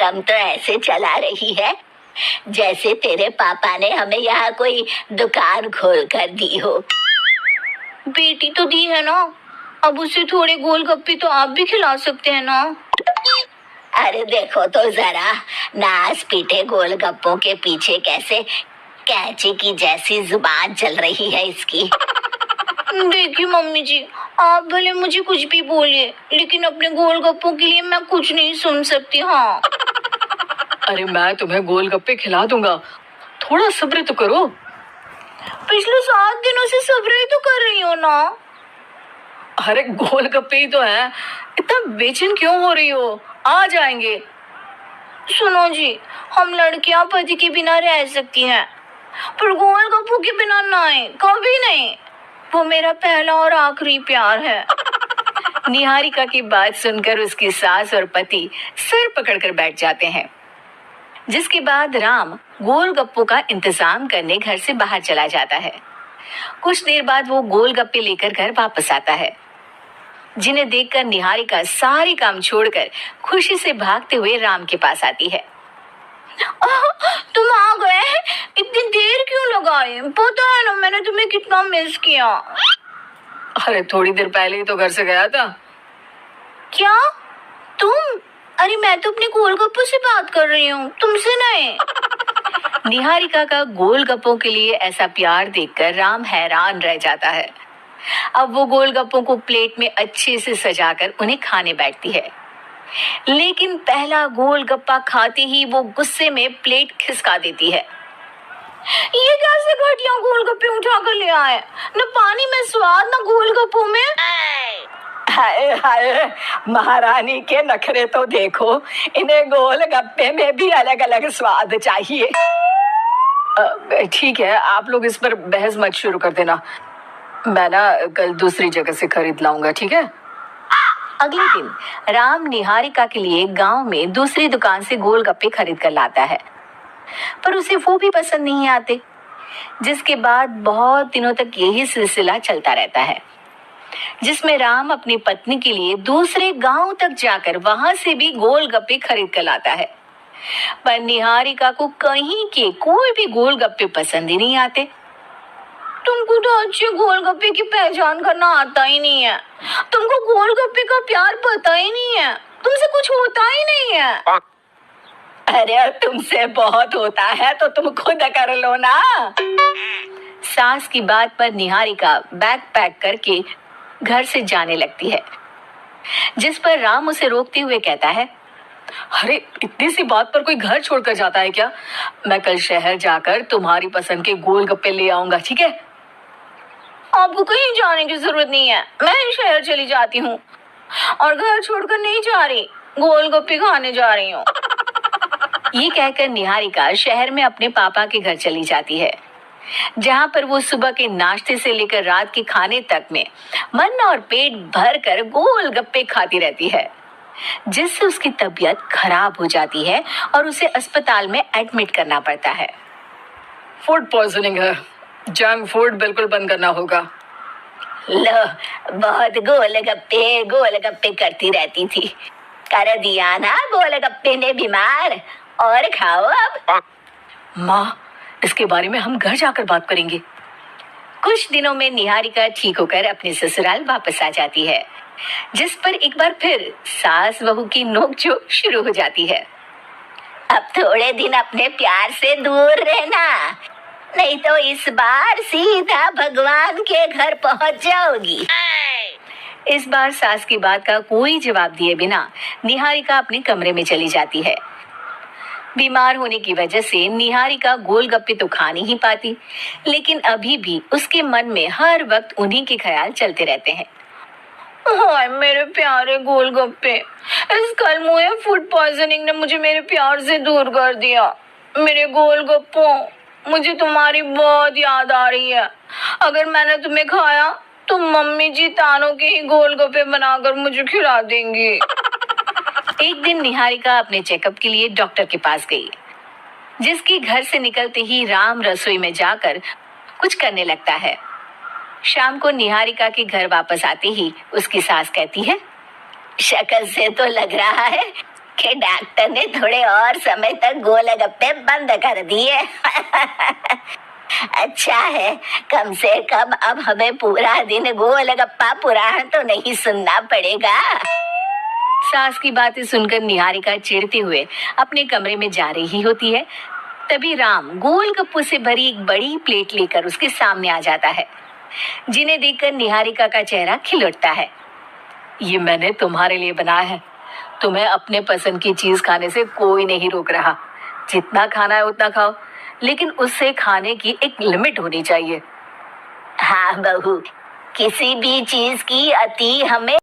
काम तो ऐसे चला रही है जैसे तेरे पापा ने हमें यहाँ कोई दुकान खोल कर दी हो। बेटी तो दी है ना, अब उसे थोड़े गोलगप्पे तो आप भी खिला सकते हैं ना। अरे देखो तो जरा, नाच पीटे गोलगप्पों के पीछे कैसे कैंची की जैसी जुबान चल रही है इसकी। देखिए मम्मी जी, आप भले मुझे कुछ भी बोलिए, लेकिन अपने गोलगप्पों के लिए मैं कुछ नहीं सुन सकती। हाँ। अरे मैं तुम्हें गोलगप्पे खिला दूंगा, थोड़ा सब्र तो करो। पिछले 7 दिनों से सब्र ही तो कर रही हो ना। अरे गोलगप्पे ही तो हैं, इतना बेचैन क्यों हो रही हो? आ जाएंगे। सुनो जी, हम लड़कियां पति के बिना रह सकती हैं, पर गोलगप्पों के बिना नहीं, कभी नहीं। वो मेरा पहला और आखिरी प्यार है। निहारिका की बात सुनकर उसकी सास और पति सिर पकड़कर बैठ जाते हैं। जिसके बाद राम गोलगप्पों का इंतजाम करने घर से बाहर चला जाता है। कुछ देर बाद वो गोलगप्पे लेकर घर वापस आता है, जिन्हें देखकर निहारिका सारे काम छोड़कर खुशी से भागते हुए राम के पास आती है। तुम आ गए? इतनी देर क्यों लगाई? पता है ना मैंने तुम्हें कितना मिस किया। अरे थोड़ी देर पहले ही तो घर से गया था। क्या तुम? अरे मैं तो अपने गोलगप्पों से बात कर रही हूँ, तुमसे नहीं। निहारिका का गोलगप्पों के लिए ऐसा प्यार देखकर राम हैरान रह जाता है। अब वो गोलगप्पों को प्लेट में अच्छे से सजाकर उन्हें खाने बैठती है, लेकिन पहला गोलगप्पा खाते ही वो गुस्से में प्लेट खिसका देती है। ये कैसे घटिया गोलगप्पे उठा कर ले आए? न पानी में स्वाद, न गोलगप्पों में। हाय हाय, महारानी के नखरे तो देखो, इन्हें गोलगप्पे में भी अलग अलग स्वाद चाहिए। ठीक है, आप लोग इस पर बहस मत शुरू कर देना, मैं ना कल दूसरी जगह से खरीद लाऊंगा, ठीक है? अगले दिन राम निहारिका के लिए गांव में दूसरी दुकान से गोलगप्पे खरीद कर लाता है, पर उसे वो भी पसंद नहीं आते। जिसके बाद बहुत दिनों तक यही सिलसिला चलता रहता है, जिसमें राम अपनी पत्नी के लिए दूसरे गांव तक जाकर वहां से भी गोलगप्पे खरीद कर लाता है, पर निहारिका को कहीं के कोई भी गोलगप्पे पसंद ही नहीं आते। तुमको तो अच्छे गोलगप्पे की पहचान करना आता ही नहीं है। तुमको गोलगप्पे का प्यार पता ही नहीं है, तुमसे कुछ होता ही नहीं है। अरे तुमसे बहुत होता है तो तुम खुद कर लो ना। सास की बात पर निहारिका बैग पैक करके घर से जाने लगती है, जिस पर राम उसे रोकते हुए कहता है, अरे इतनी सी बात पर कोई घर छोड़कर जाता है क्या? मैं कल शहर जाकर तुम्हारी पसंद के गोलगप्पे ले आऊंगा, ठीक है? आपको कहीं जाने की जरूरत नहीं है, मैं शहर चली जाती हूँ और घर छोड़कर नहीं जा रही, गोलगप्पे खाने जा रही हूँ। ये कहकर निहारिका शहर में अपने पापा के घर चली जाती है, जहां पर वो सुबह के नाश्ते से लेकर रात के खाने तक में मन और पेट भर कर गोलगप्पे खाती रहती है, जिससे उसकी तबीयत खराब हो जाती है और उसे अस्पताल में एडमिट करना पड़ता है। फूड पॉइजनिंग है, जंक फूड बिल्कुल बंद करना होगा। लो, बहुत गोलगप्पे गोलगप्पे करती रहती थी, कर दिया ना गोलगप्पे ने बीमार, और खाओ अब। माँ, इसके बारे में हम घर जाकर बात करेंगे। कुछ दिनों में निहारिका ठीक होकर अपने ससुराल वापस आ जाती है, जिस पर एक बार फिर सास बहू की नोकझोंक शुरू हो जाती है। अब थोड़े दिन अपने प्यार से दूर रहना, नहीं तो इस बार सीधा भगवान के घर पहुंच जाओगी। इस बार सास की बात का कोई जवाब दिए बिना निहारिका अपने कमरे में चली जाती है। बीमार होने की वजह से निहारिका गोलगप्पे तो खा नहीं पाती, लेकिन अभी भी उसके मन में हर वक्त उन्हीं के ख्याल चलते रहते हैं। हाय मेरे प्यारे गोलगप्पे, इस कलमुए फूड पॉइजनिंग ने मुझे मेरे प्यार से दूर कर दिया। मेरे गोलगप्पों, मुझे तुम्हारी बहुत याद आ रही है। अगर मैंने तुम्हें खाया तो मम्मी जी तानों के ही गोलगप्पे बनाकर मुझे खिला देंगी। एक दिन निहारिका अपने चेकअप के लिए डॉक्टर के पास गई, जिसके घर से निकलते ही राम रसोई में जाकर कुछ करने लगता है। शाम को निहारिका के घर वापस आते ही उसकी सास कहती है, शक्ल से तो लग रहा है कि डॉक्टर ने थोड़े और समय तक गोलगप्पे बंद कर दिए। अच्छा है, कम से कम अब हमें पूरा दिन गोलगप्पा पुराण तो नहीं सुनना पड़ेगा। सास की बातें सुनकर निहारिका चिढ़ते हुए अपने कमरे में जा रही होती है। तभी राम गोलगप्पों से भरी एक बड़ी प्लेट लेकर उसके सामने आ जाता है, जिन्हें देखकर निहारिका का चेहरा खिल उठता है। ये मैंने तुम्हारे लिए बनाया है। तुम्हें अपने पसंद की चीज खाने से कोई नहीं रोक रहा। जितना खाना है उतना खाओ, लेकिन उससे खाने की एक लिमिट होनी चाहिए। हाँ बहू, किसी भी चीज की अति हमें